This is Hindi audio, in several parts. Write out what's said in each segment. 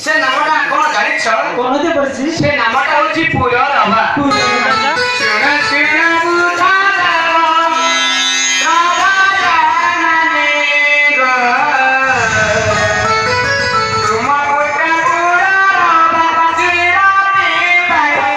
से नामटा कोन गाड़ी छ कोन दे परसी से नामटा होची पूरा रामा सुना सुना बुझा राधा जाने गो तुम कोटा पूरा रामा जिराती भाई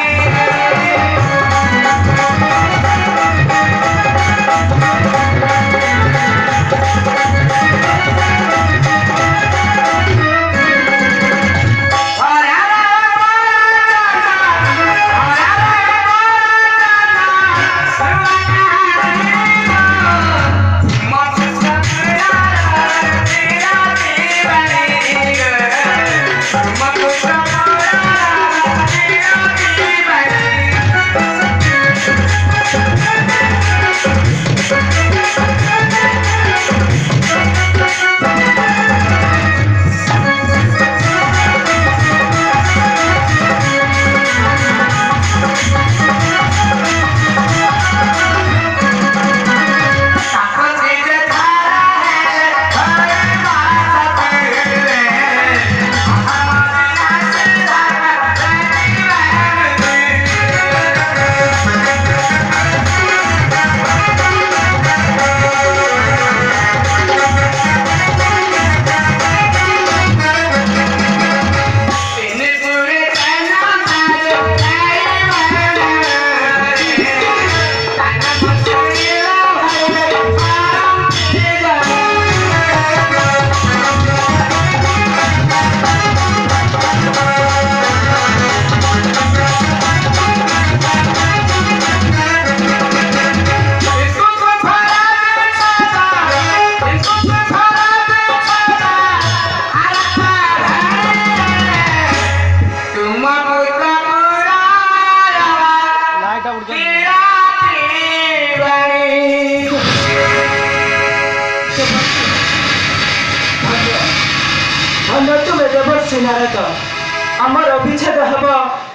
आमर अभिच्छेद हम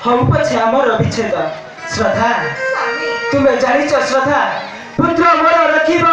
हम पछे आमर अभिच्छेद श्रद्धा तुम्हें जानिच श्रद्धा पुत्र मोर रखिब